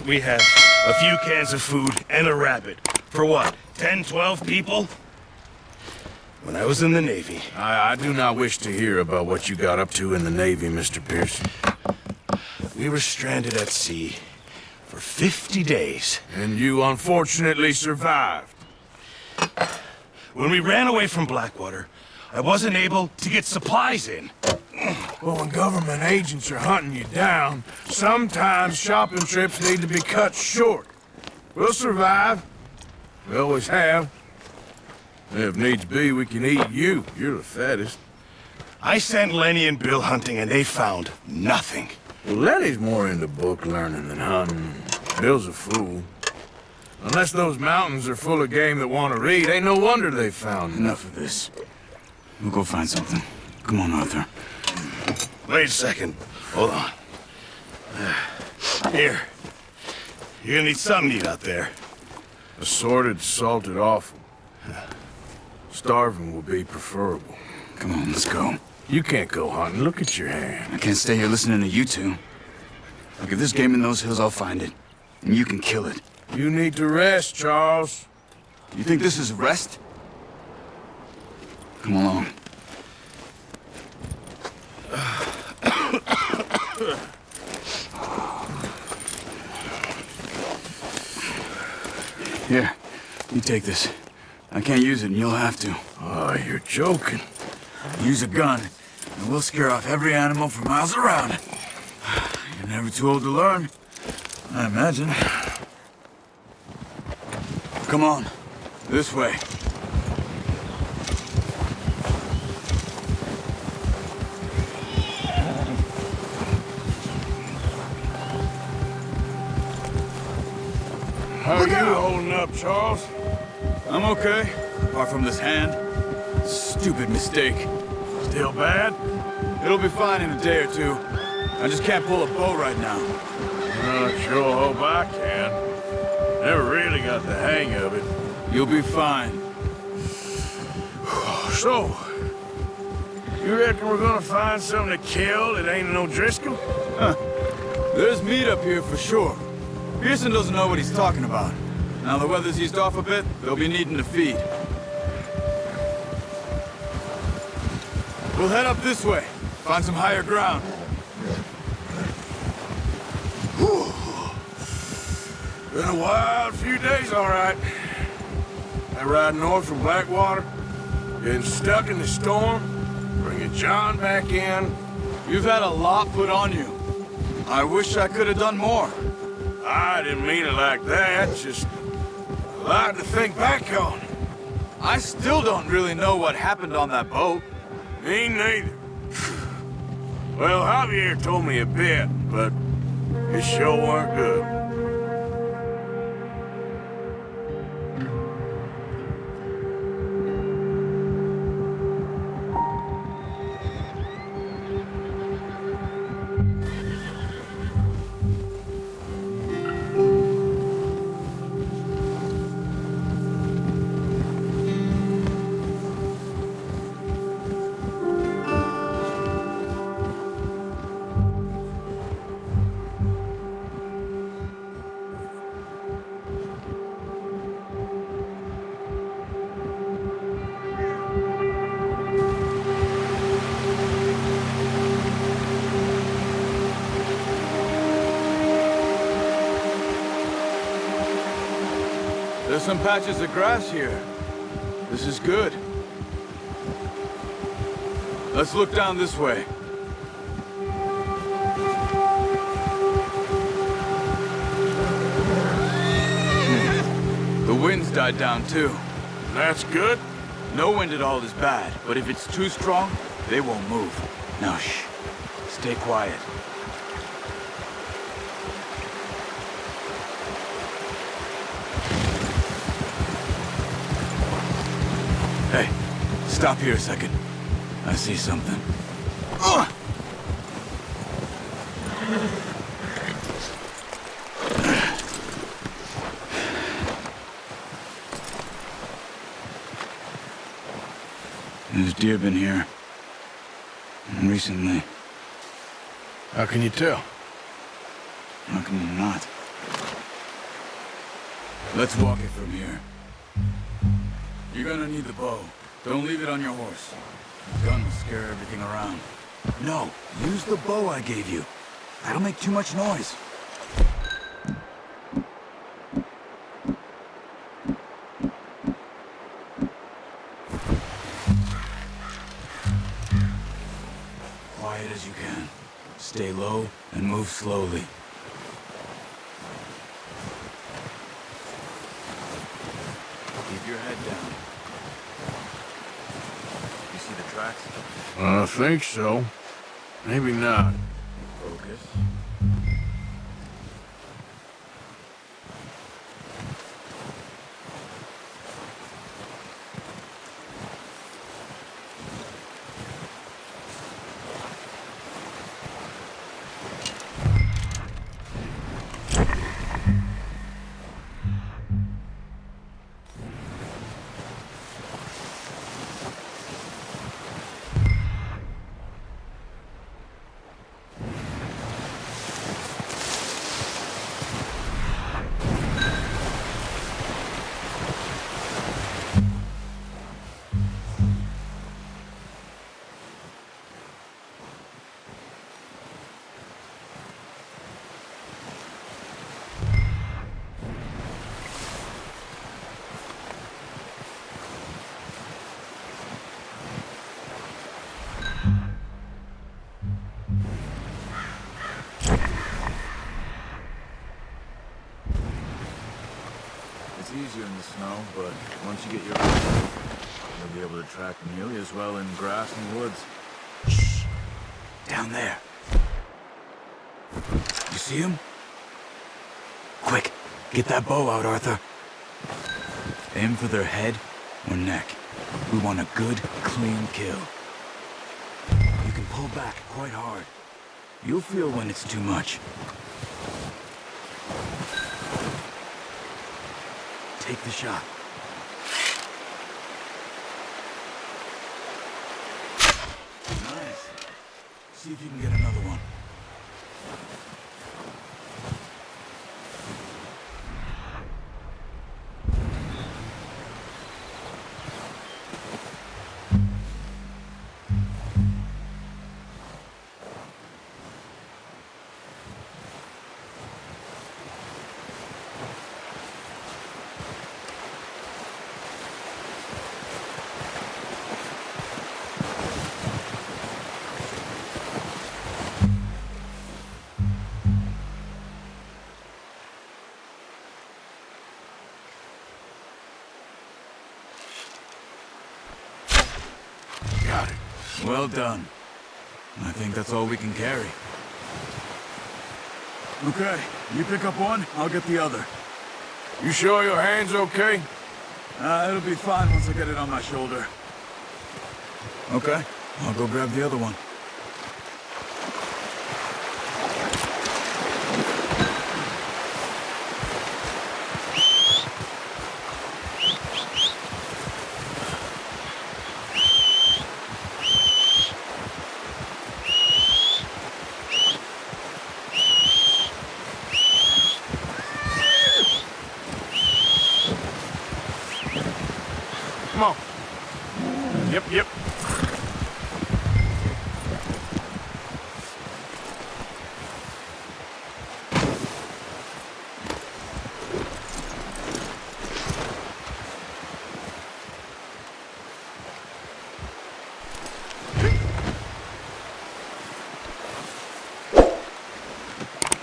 we have a few cans of food and a rabbit. For what, 10, 12 people? When I was in the Navy... I do not wish to hear about what you got up to in the Navy, Mr. Pearson. We were stranded at sea for 50 days. And you unfortunately survived. When we ran away from Blackwater, I wasn't able to get supplies in. Well, when government agents are hunting you down, sometimes shopping trips need to be cut short. We'll survive. We always have. If needs be, we can eat you. You're the fattest. I sent Lenny and Bill hunting, and they found nothing. Well, Lenny's more into book learning than hunting. Bill's a fool. Unless those mountains are full of game that want to read, ain't no wonder they found Enough of this. We'll go find something. Come on, Arthur. Wait a second. Hold on. Here. You're gonna need something to eat out there. Assorted, salted offal. Starving will be preferable. Come on, let's go. You can't go hunting. Look at your hand. I can't stay here listening to you two. Look, if there's game in those hills, I'll find it. And you can kill it. You need to rest, Charles. You think this is rest? Come along. Here, you take this. I can't use it, and you'll have to. Oh, you're joking. Use a gun, and we'll scare off every animal for miles around. You're never too old to learn, I imagine. Come on, this way. How are you holding up, Charles? I'm okay, apart from this hand. Stupid mistake. Still bad? It'll be fine in a day or two. I just can't pull a bow right now. Sure hope I can. Never really got the hang of it. You'll be fine. So, you reckon we're gonna find something to kill that ain't no Driscoll? There's meat up here for sure. Pearson doesn't know what he's talking about. Now the weather's eased off a bit, they'll be needing to feed. We'll head up this way, find some higher ground. Been a wild few days, all right. I ride north from Blackwater, getting stuck in the storm, bringing John back in. You've had a lot put on you. I wish I could have done more. I didn't mean it like that, just a lot to think back on. I still don't really know what happened on that boat. Me neither. Well, Javier told me a bit, but it sure weren't good. There's some patches of grass here. This is good. Let's look down this way. The wind's died down too. That's good. No wind at all is bad, but if it's too strong, they won't move. Now shh. Stay quiet. Hey, stop here a second. I see something. There's deer been here. Recently. How can you tell? How can you not? Let's walk it from here. You're gonna need the bow. Don't leave it on your horse. The gun will scare everything around. No, use the bow I gave you. That'll make too much noise. Quiet as you can. Stay low and move slowly. Keep your head down. You see the tracks? I think so. Maybe not. Focus. It's easier in the snow, but once you get your arms, you'll be able to track nearly as well in grass and woods. Shh! Down there. You see him? Quick, get that bow out, Arthur. Aim for their head or neck. We want a good, clean kill. You can pull back quite hard. You'll feel when it's too much. Take the shot. Nice. See if you can get another one. Got it. Well done. I think that's all we can carry. Okay, you pick up one, I'll get the other. You sure your hand's okay? It'll be fine once I get it on my shoulder. Okay, I'll go grab the other one. Come on. Yep.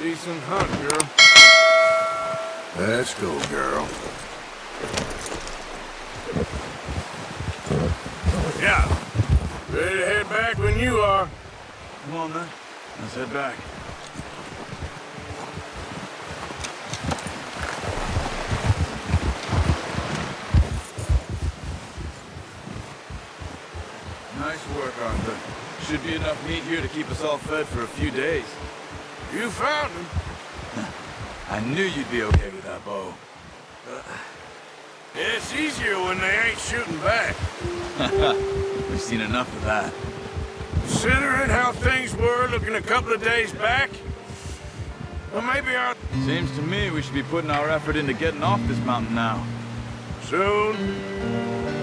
Decent hunt, girl. Let's go, girl. Yeah. Ready to head back when you are. Come on, then. Let's head back. Nice work, Arthur. Should be enough meat here to keep us all fed for a few days. You found him. I knew you'd be okay with that bow. It's easier when they ain't shooting back. We've seen enough of that. Considering how things were looking a couple of days back, well, maybe our Seems to me we should be putting our effort into getting off this mountain now. Soon.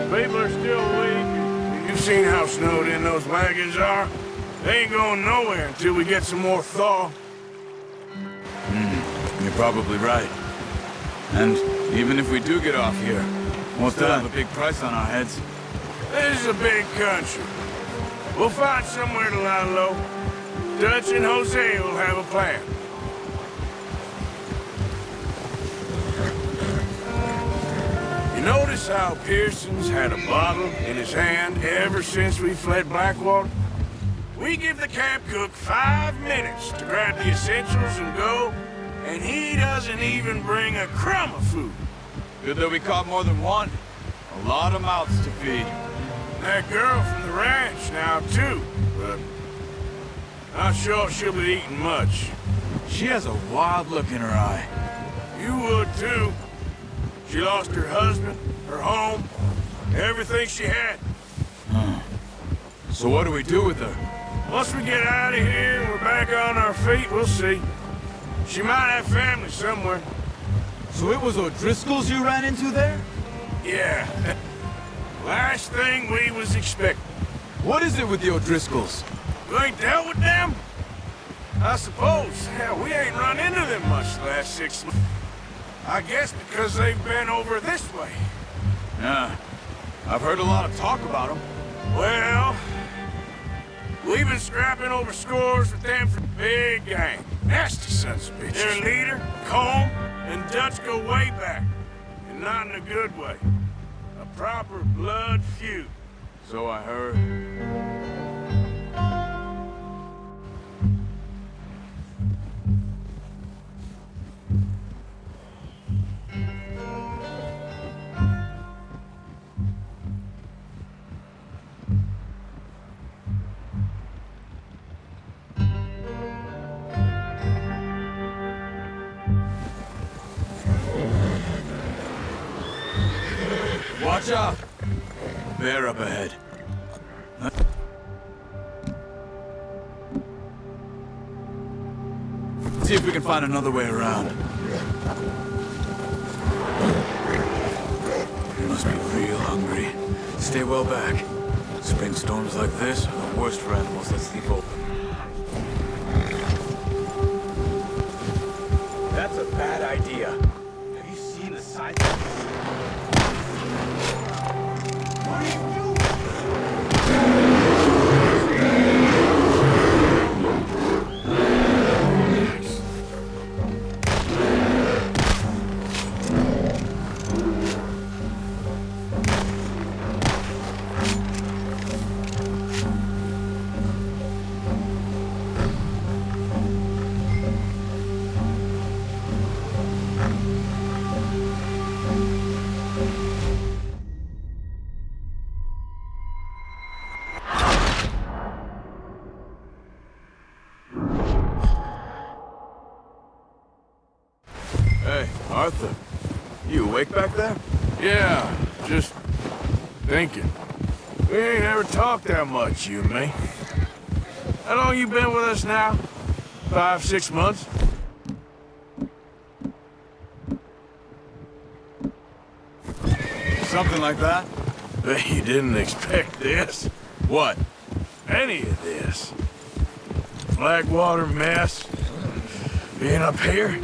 People are still weak. You've seen how snowed in those wagons are. They ain't going nowhere until we get some more thaw. You're probably right. And even if we do get off here, we'll still have a big price on our heads. This is a big country. We'll find somewhere to lie low. Dutch and Jose will have a plan. You notice how Pearson's had a bottle in his hand ever since we fled Blackwater? We give the camp cook 5 minutes to grab the essentials and go, and he doesn't even bring a crumb of food. Good that we caught more than one. A lot of mouths to feed. That girl from the ranch now, too, but not sure she'll be eating much. She has a wild look in her eye. You would, too. She lost her husband, her home, everything she had. So what do we do with her? Once we get out of here and we're back on our feet, we'll see. She might have family somewhere. So it was O'Driscoll's you ran into there? Yeah. Last thing we was expecting. What is it with the O'Driscolls? You ain't dealt with them? I suppose. Hell, we ain't run into them much the last 6 months. I guess because they've been over this way. Yeah. I've heard a lot of talk about them. Well, we've been scrapping over scores with them for big gang. Nasty sons of bitches. Their leader, Combe, and Dutch go way back. And not in a good way. A proper blood feud. So I heard. Watch out! Bear up ahead. See if we can find another way around. You must be real hungry. Stay well back. Spring storms like this are the worst for animals that sleep open. That's a bad idea. Have you seen the size of this? What are you doing? Hey, Arthur. You awake back there? Yeah, just thinking. We ain't ever talked that much, you and me. How long you been with us now? 5, 6 months? Something like that? Bet you didn't expect this. What? Any of this. Blackwater mess. Being up here.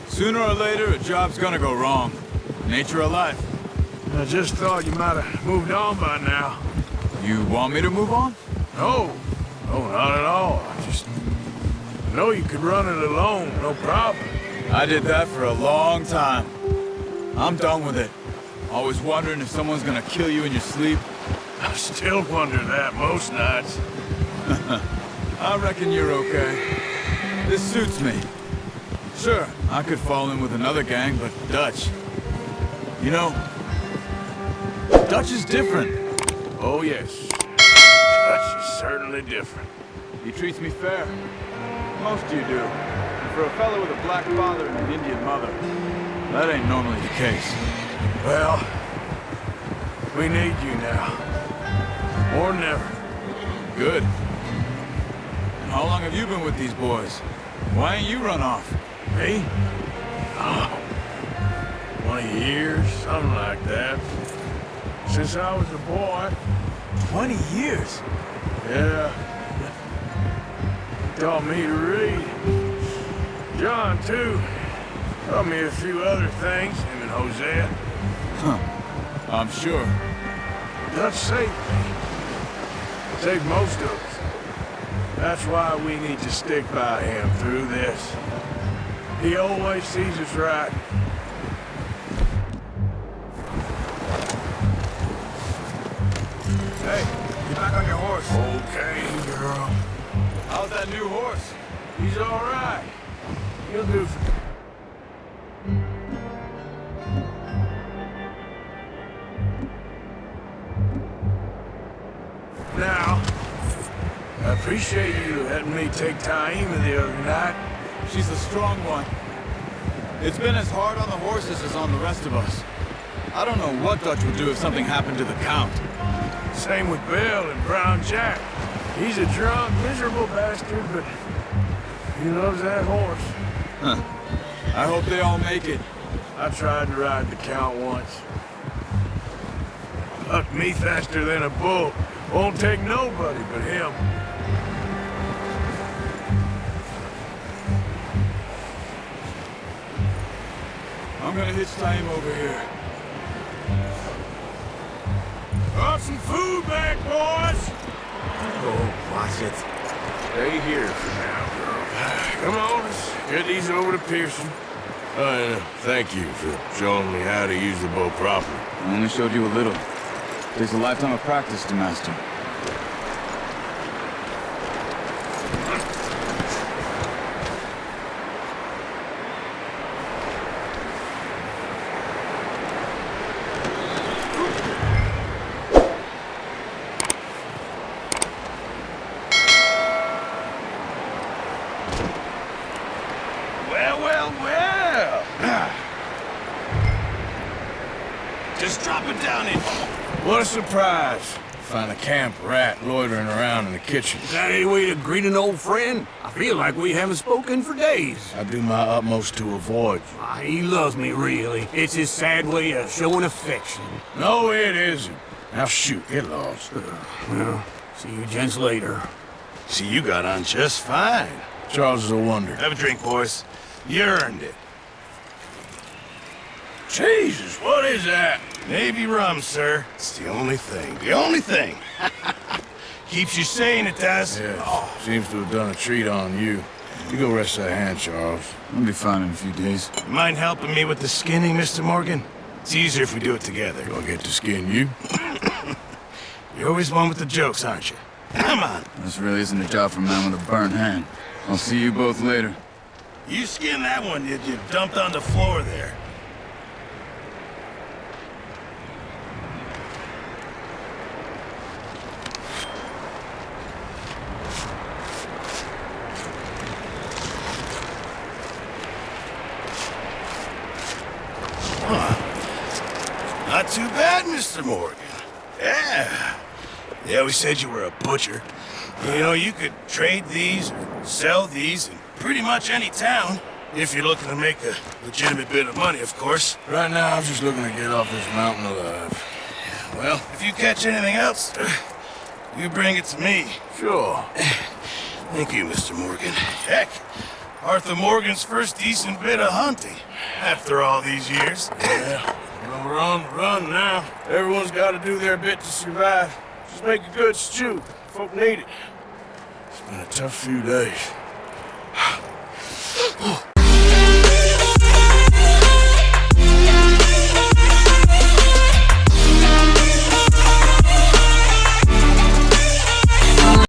Sooner or later, a job's gonna go wrong. Nature of life. I just thought you might have moved on by now. You want me to move on? No. No, not at all. I know you could run it alone, no problem. I did that for a long time. I'm done with it. Always wondering if someone's gonna kill you in your sleep. I still wonder that most nights. I reckon you're okay. This suits me. Sure, I could fall in with another gang, but Dutch... You know, Dutch is different. Oh, yes. Dutch is certainly different. He treats me fair. Most of you do. And for a fellow with a black father and an Indian mother, that ain't normally the case. Well, we need you now. More than ever. Good. And how long have you been with these boys? Why ain't you run off? Me? Oh, 20 years, something like that. Since I was a boy. 20 years? Yeah. He taught me to read. John, too. Taught me a few other things, him and Hosea. Huh. I'm sure. Dutch saved me. Saved most of us. That's why we need to stick by him through this. He always sees us right. Hey, get back on your horse. Okay, girl. How's that new horse? He's all right. He'll do. Now, I appreciate you letting me take Taima the other night. She's the strong one. It's been as hard on the horses as on the rest of us. I don't know what Dutch would do if something happened to the Count. Same with Bill and Brown Jack. He's a drunk, miserable bastard, but he loves that horse. Huh. I hope they all make it. I tried to ride the Count once. Bucked me faster than a bull. Won't take nobody but him. I'm gonna hitch time over here. Got some food back, boys! Oh, watch it. Stay here for now, girl. Come on, let's get these over to Pearson. Thank you for showing me how to use the bow properly. I only showed you a little. Takes a lifetime of practice to master. Well. Just drop it down in. What a surprise. Find a camp rat loitering around in the kitchen. Is that any way to greet an old friend? I feel like we haven't spoken for days. I do my utmost to avoid you. He loves me, really. It's his sad way of showing affection. No, it isn't. Now shoot, get lost. Well, see you gents later. See, you got on just fine. Charles is a wonder. Have a drink, boys. You earned it. Jesus, what is that? Navy rum, sir. It's the only thing. The only thing. Keeps you sane, it does. Yeah, seems to have done a treat on you. You go rest that hand, Charles. I'll be fine in a few days. You mind helping me with the skinning, Mr. Morgan? It's easier if we do it together. Do I get to skin you? You're always one with the jokes, aren't you? Come on. This really isn't a job for a man with a burnt hand. I'll see you both later. You skinned that one you dumped on the floor there. Not too bad, Mr. Morgan. Yeah. They always said you were a butcher. You know, you could trade these or sell these in pretty much any town. If you're looking to make a legitimate bit of money, of course. Right now, I'm just looking to get off this mountain alive. Well, if you catch anything else, you bring it to me. Sure. Thank you, Mr. Morgan. Heck, Arthur Morgan's first decent bit of hunting after all these years. Yeah. Well, we're on the run now. Everyone's got to do their bit to survive. Just make a good stew. Folk need it. It's been a tough few days.